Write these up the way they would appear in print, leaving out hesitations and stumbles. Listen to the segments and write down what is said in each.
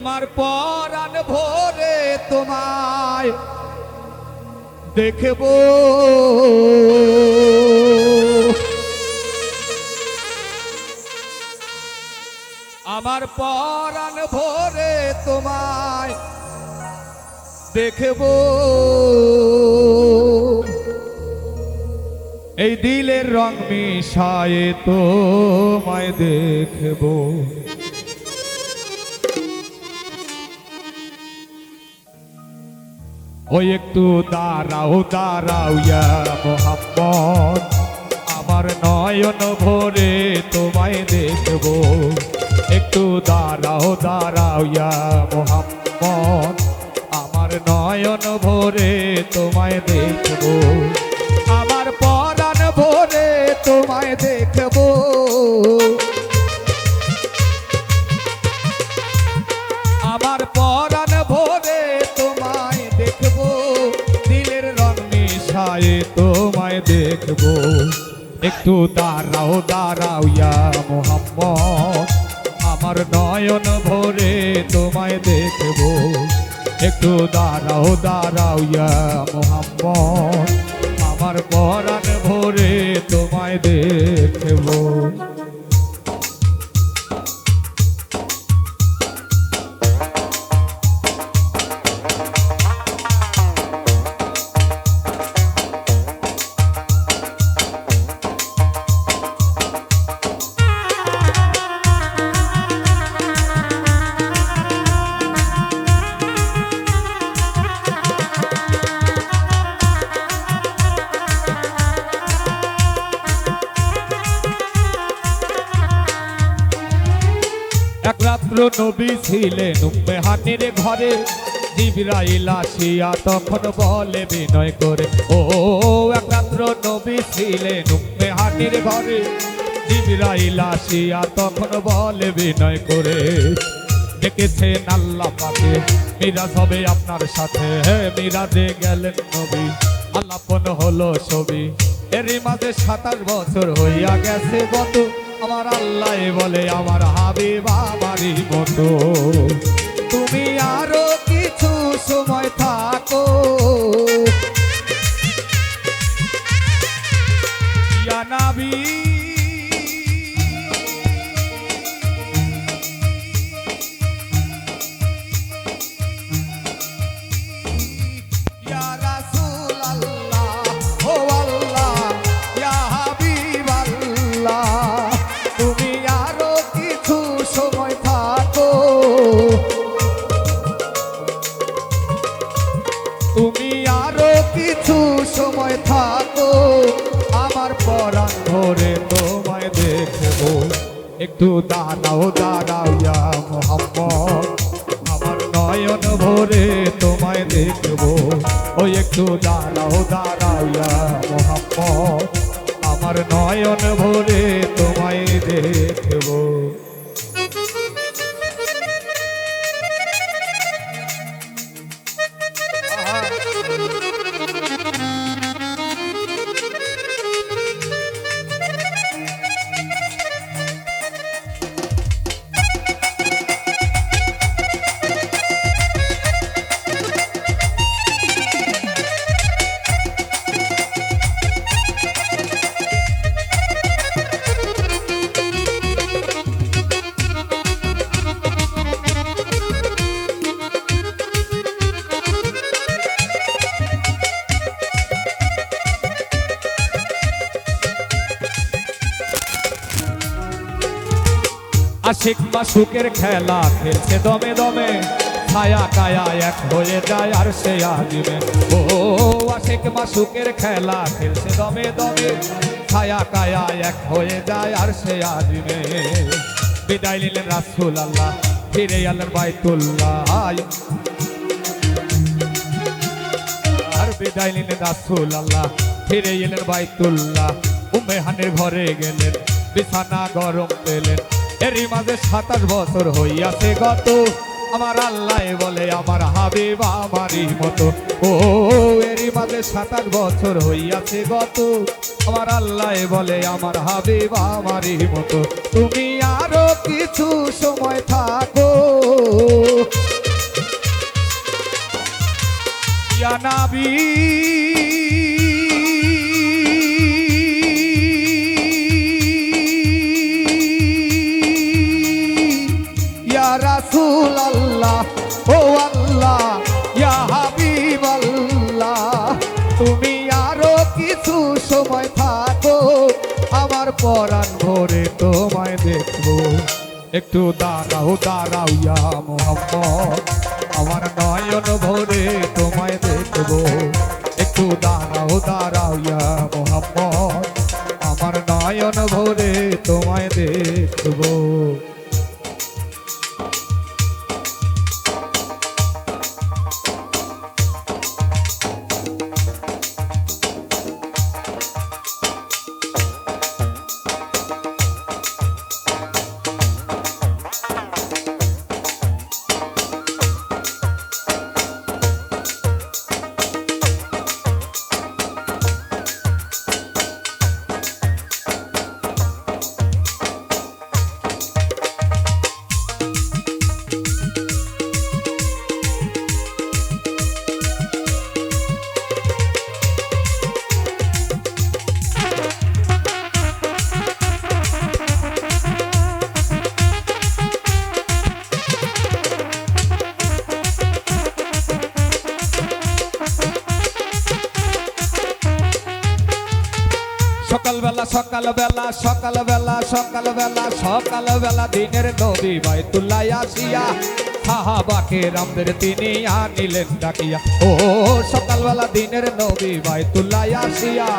আমার পরাণ ভোরে তোমায় দেখব, আমার পরাণ ভোরে তোমায় দেখব, এই দিলের রং মিশায়ে তোমায় দেখব। ওই একটু দাঁড়াও দাঁড়াও ইয়া মোহাম্মদ, আমার নয়ন ভরে তোমায় দেখব। একটু দাঁড়াও দাঁড়াও ইয়া মোহাম্মদ, আমার নয়ন ভরে তোমায় দেখব। আমার পরাণ ভরে তোমায় দেখব, আমার পরাণ ভরে তোমায় দেখব, দিলের রং মিশায়ে তোমায় দেখব। একটু দাঁড়াও দাঁড়াও ইয়া মোহাম্মদ, আমার নয়ন ভরে তোমায় দেখব। একটু দাঁড়াও দাঁড়াও ইয়া মোহাম্মদ, আমার পরাণ ভরে তোমায় দেখব। এক রাত্র নবী ছিলেন উম্মে হানির ঘরে, জিবরাইল আসিয়া তখন বলে বিনয় করে, ও এক রাত্র নবী ছিলেন উম্মে হানির ঘরে, জিবরাইল আসিয়া তখন বলে বিনয় করে, দেখেছেন আল্লাহ পাকে মিরাজ হবে আপনার সাথে। মিরাজে গেলেন নবী, আলাপন হলো ছবি, এরই মাঝে 27 বছর হইয়া গেছে গত। আমার আল্লাহ বলে আমার হাবিব আমারই মতো, তুমি আরো কিছু সময় থাকো, ইয়া নবী ইয়া রাসূলুল্লাহ, ও আল্লাহ ইয়া হাবিব আল্লাহ, তুমি আরো কিছু সময় থাকো, তুমি আরো কিছু সময় থাকো, আমার পরাণ ভরে তোমায় দেখব। একটু দাঁড়াও দাঁড়াও ইয়া মোহাম্মদ, আমার নয়ন ভরে তোমায় দেখব। ওই একটু দাঁড়াও দাঁড়াও ইয়া মোহাম্মদ, আমার নয়ন ভরে তোমায় দেখব। আশিক মাসুকের খেলা খেলছে দমে দমে, ছায়া কায়া এক হয়ে যায় আর সে আজিমে। ও আশিক মাসুকের খেলা খেলছে দমে দমে, ছায়া কায়া এক হয়ে যায় আর সে আজিমে। বিদায় নিলেন রাসূলুল্লাহ, ফিরে এলেন বাইতুল্লাহ, আর বিদায় নিলেন রাসূলুল্লাহ, ফিরে এলেন বাইতুল্লাহ। উম্মে হানির ঘরে গেলেন, বিছানা গরম পেলেন, এরই মাঝে 27 বছর হইয়াছে গত। আমার আল্লাহ বলে আমার হাবিব আমারই মতো, ও এরই মাঝে 27 বছর হইয়াছে গত। আমার আল্লাহ বলে আমার হাবিব আমারই মতো, তুমি আরো কিছু সময় থাকো ইয়া নবী ইয়া রাসূলুল্লাহ ও আল্লাহ ইয়া হাবিবাল্লাহ তুমি আরো কিছু সময় থাকো আমার পরাণ ভরে তোমায় দেখবো একটু দাঁড়াও দাঁড়াও ইয়া মুহাম্মদ আমার নয়ন ভরে তোমায় দেখবো একটু দাঁড়াও দাঁড়াও ইয়া মুহাম্মদ আমার নয়ন ভরে তোমায় দেখবো সকালবেলা সকালবেলা সকালবেলা সকালবেলা সকালবেলা দিনের নবী বাইতুল্লাহ আসিয়া সাহাবাকে রামদের তিনি আনিলেন ডাকিয়া ও সকালবেলা দিনের নবী বাইতুল্লাহ আসিয়া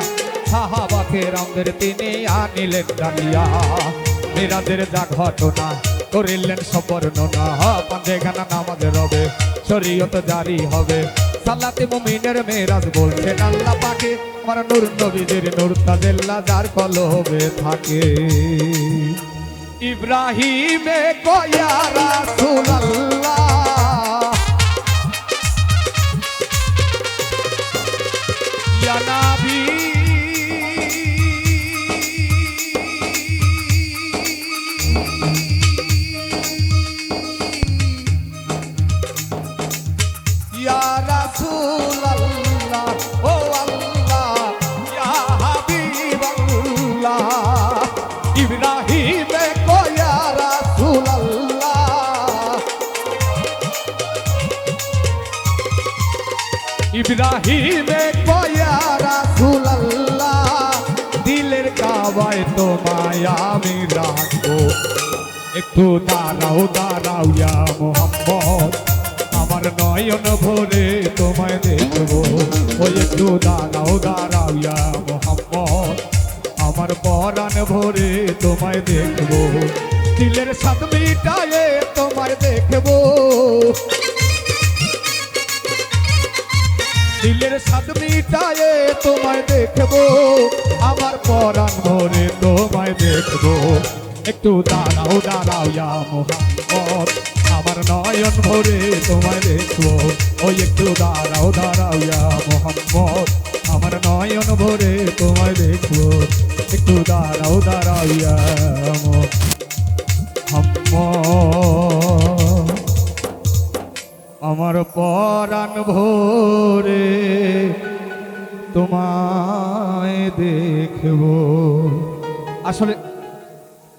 সাহাবাকে রামদের তিনি আনিলেন ডাকিয়া মিরাজের যা ঘটনা করিলেন সব বর্ণনা পাঁচে গানা নামাজ রবে শরীয়ত জারি হবে সালাতে মুমিনের মেরাজ বলছেন আল্লাহ পাকে আমার নূর নবীদের নূর তাজেল্লা যার কলবে থাকে ইব্রাহিমে কয়া রাসূলুল্লাহ ইয়া নবী ইয়া রাসূলুল্লাহ ও আল্লাহ ইয়া হাবিবাল্লাহ ইব্রাহিমে কয়া রাসূলুল্লাহ ইব্রাহিমে কয়া রাসূলুল্লাহ দিলের কাবায় তোমায় আমি রাখবো একটু দাঁড়াও দাঁড়াও ইয়া মুহাম্মদ আমার নয়ন ভরে তোমায় দেখবো ওই একটু দাঁড়াও দাঁড়াও ইয়া মুহাম্মদ আমার পরাণ ভরে তোমায় দেখবো দিলের সাথ মিটায়ে তোমায় দেখবো দিলের সাথ মিটায়ে তোমায় দেখবো আমার পরাণ ভরে তোমায় দেখবো একটু দাঁড়াও দাঁড়াও ইয়া মুহাম্মদ আমার নয়ন ভরে তোমায় দেখবো ওই একটু দাঁড়াও দাঁড়াও ইয়া মুহাম্মদ আমার নয়ন ভরে তোমায় দেখবো একটু দাঁড়াও দাঁড়াও ইয়া মুহাম্মদ আমার পরাণ ভরে তোমায় দেখবো আসলে